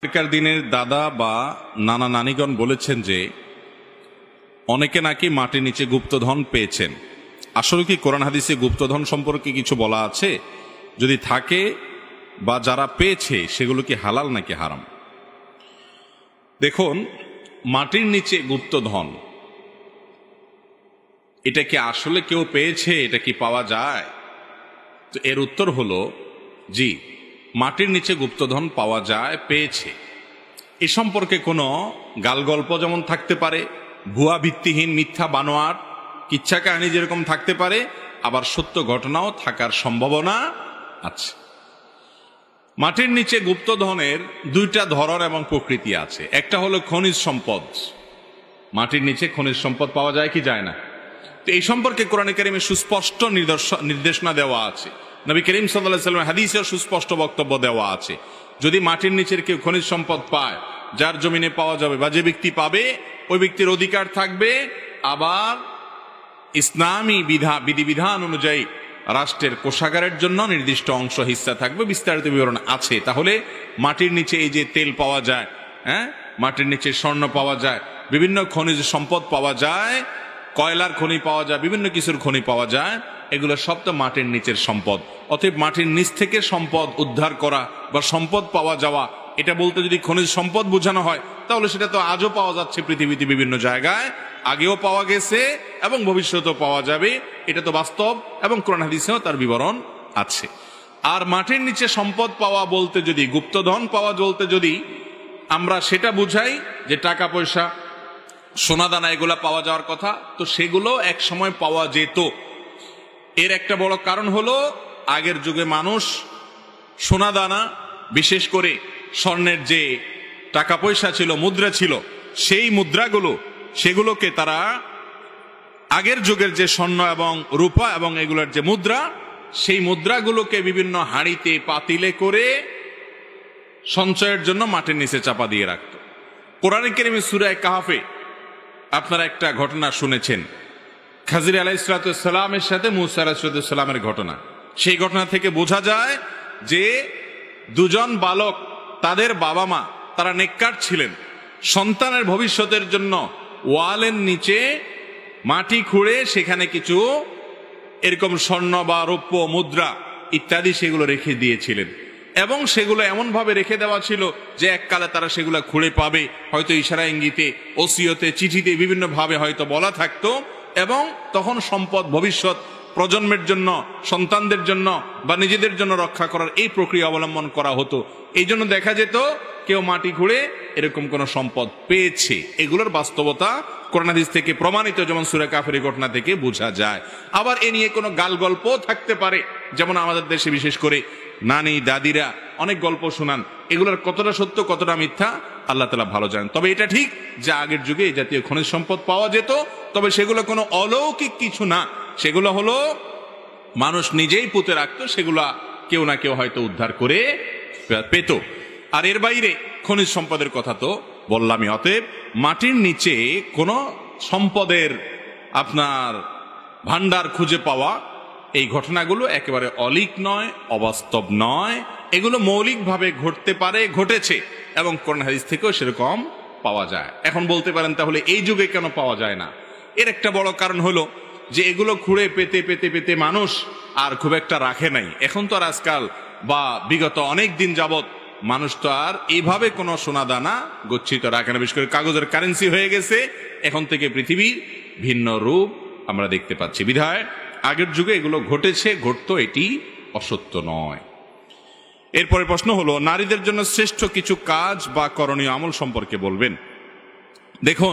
আগেকার দিনের দাদা বা নানা নানিগণ বলেছেন যে অনেকে নাকি মাটির নিচে গুপ্তধন পেয়েছেন। আসলে কি কোরআন হাদিসে গুপ্তধন সম্পর্কে কিছু বলা আছে? যদি থাকে বা যারা পেয়েছে সেগুলো কি হালাল নাকি হারাম? দেখুন, মাটির নিচে গুপ্তধন এটা কি আসলে কেউ পেয়েছে? এটা কি পাওয়া যায়? তো এর উত্তর হলো জি, মাটির নিচে গুপ্তধন পাওয়া যায়, পেয়েছে। এ সম্পর্কে কোনো গালগল্প যেমন থাকতে পারে, ভুয়া ভিত্তিহীন মিথ্যা বানোয়ার কিচ্ছা কাহিনী যেরকম থাকতে পারে, আবার সত্য ঘটনাও থাকার সম্ভাবনা আছে। মাটির নিচে গুপ্তধনের দুইটা ধরন এবং প্রকৃতি আছে। একটা হলো খনিজ সম্পদ। মাটির নিচে খনিজ সম্পদ পাওয়া যায় কি যায় না? তো এই সম্পর্কে কোরআনে কারিমে সুস্পষ্ট নির্দেশনা দেওয়া আছে। নবী করিম সাল্লাল্লাহু আলাইহি ওয়াসাল্লাম হাদিসেও সুস্পষ্ট বক্তব্য দেওয়া আছে। যদি মাটির নিচের কেউ খনিজ সম্পদ পায়, যার জমিনে পাওয়া যাবে বা যে ব্যক্তি পাবে ওই ব্যক্তির অধিকার থাকবে। আবার ইসলামী বিধিবিধান অনুযায়ী রাষ্ট্রের কোষাগারের জন্য নির্দিষ্ট অংশ হিস্সা থাকবে। বিস্তারিত বিবরণ আছে। তাহলে মাটির নিচে এই যে তেল পাওয়া যায়, মাটির নিচে স্বর্ণ পাওয়া যায়, বিভিন্ন খনিজ সম্পদ পাওয়া যায়, কয়লার খনি পাওয়া যায়, বিভিন্ন কিছুর খনি পাওয়া যায়, এগুলো সব তো মাটির নিচের সম্পদ। অতএব মাটির নিচ থেকে সম্পদ উদ্ধার করা বা সম্পদ পাওয়া যাওয়া, এটা বলতে যদি খনিজ সম্পদ বোঝানো হয় তাহলে সেটা তো আজও পাওয়া যাচ্ছে পৃথিবীতে বিভিন্ন জায়গায়, আগেও পাওয়া গেছে এবং ভবিষ্যতেও পাওয়া যাবে। এটা তো বাস্তব এবং কোরআন হাদিসেও তার বিবরণ আছে। আর মাটির নিচে সম্পদ পাওয়া বলতে যদি, গুপ্তধন পাওয়া বলতে যদি আমরা সেটা বুঝাই যে টাকা পয়সা সোনাদানা এগুলা পাওয়া যাওয়ার কথা, তো সেগুলো এক সময় পাওয়া যেত। এর একটা বড় কারণ হলো আগের যুগে মানুষ সোনাদানা, বিশেষ করে স্বর্ণের যে টাকা পয়সা ছিল, মুদ্রা ছিল, সেই মুদ্রাগুলো সেগুলোকে তারা আগের যুগের যে স্বর্ণ এবং রূপা এবং এগুলোর যে মুদ্রা, সেই মুদ্রাগুলোকে বিভিন্ন হাঁড়িতে পাতিলে করে সঞ্চয়ের জন্য মাটির নিচে চাপা দিয়ে রাখত। কোরআনে কারিমে সূরা কাহফে আপনারা একটা ঘটনা শুনেছেন, খাজির আলাইহিসসালামের সাথে মূসা আলাইহিসসালামের ঘটনা। সেই ঘটনা থেকে বোঝা যায় যে দুজন বালক, তাদের বাবা মা তারা নেককার ছিলেন। সন্তানের ভবিষ্যতের জন্য ওয়ালের নিচে মাটি খুঁড়ে সেখানে কিছু এরকম স্বর্ণ বা রৌপ্য মুদ্রা ইত্যাদি সেগুলো রেখে দিয়েছিলেন। এবং সেগুলো এমনভাবে রেখে দেওয়া ছিল যে এককালে তারা সেগুলো খুঁড়ে পাবে, হয়তো ইশারা ইঙ্গিতে, ওসিয়তে, চিঠিতে বিভিন্নভাবে হয়তো বলা থাকতো। এবং তখন সম্পদ ভবিষ্যৎ প্রজন্মের জন্য, সন্তানদের জন্য বা নিজেদের জন্য রক্ষা করার এই প্রক্রিয়া অবলম্বন করা হতো। এই জন্য দেখা যেত কেউ মাটি খুঁড়ে এরকম কোন সম্পদ পেয়েছে। এগুলোর বাস্তবতা কোরআন হাদিস থেকে প্রমাণিত, যেমন সূরা কাহফের ঘটনা থেকে বোঝা যায়। আবার এ নিয়ে কোনো গাল গল্প থাকতে পারে, যেমন আমাদের দেশে বিশেষ করে নানি দাদিরা অনেক গল্প শোনান। এগুলোর কতটা সত্য কতটা মিথ্যা আল্লাহ তাআলা ভালো জানেন। তবে এটা ঠিক যে আগের যুগে এই জাতীয় খনিজ সম্পদ পাওয়া যেত, তবে সেগুলো কোনো অলৌকিক কিছু না। সেগুলো হলো মানুষ নিজেই পুঁতে রাখতো, সেগুলা কেউ না কেউ হয়তো উদ্ধার করে পেত। আর এর বাইরে খনিজ সম্পদের কথা তো বললামই। অতএব মাটির নিচে কোনো সম্পদের আপনার ভান্ডার খুঁজে পাওয়া, এই ঘটনাগুলো একেবারে অলিক নয়, অবাস্তব নয়। এগুলো মৌলিকভাবে ঘটতে পারে, ঘটেছে, এবং কোরআন হাদিস থেকেও সেরকম পাওয়া যায়। এখন বলতে পারেন তাহলে এই যুগে কেন পাওয়া যায় না? এর একটা বড় কারণ হলো যে এগুলো খুঁড়ে পেতে পেতে পেতে মানুষ আর খুব একটা রাখে নাই। এখন তো আর আজকাল বা বিগত অনেক দিন যাবত মানুষ তো আর এইভাবে কোনো সোনাদানা গচ্ছিত রাখে না। বিশেষ করে কাগজের কারেন্সি হয়ে গেছে। এখন থেকে পৃথিবীর ভিন্ন রূপ আমরা দেখতে পাচ্ছি। বিধায় আগের যুগে এগুলো ঘটেছে, ঘটতো, এটি অসত্য নয়। এরপরে প্রশ্ন হলো নারীদের জন্য শ্রেষ্ঠ কিছু কাজ বা করণীয় আমল সম্পর্কে বলবেন। দেখুন,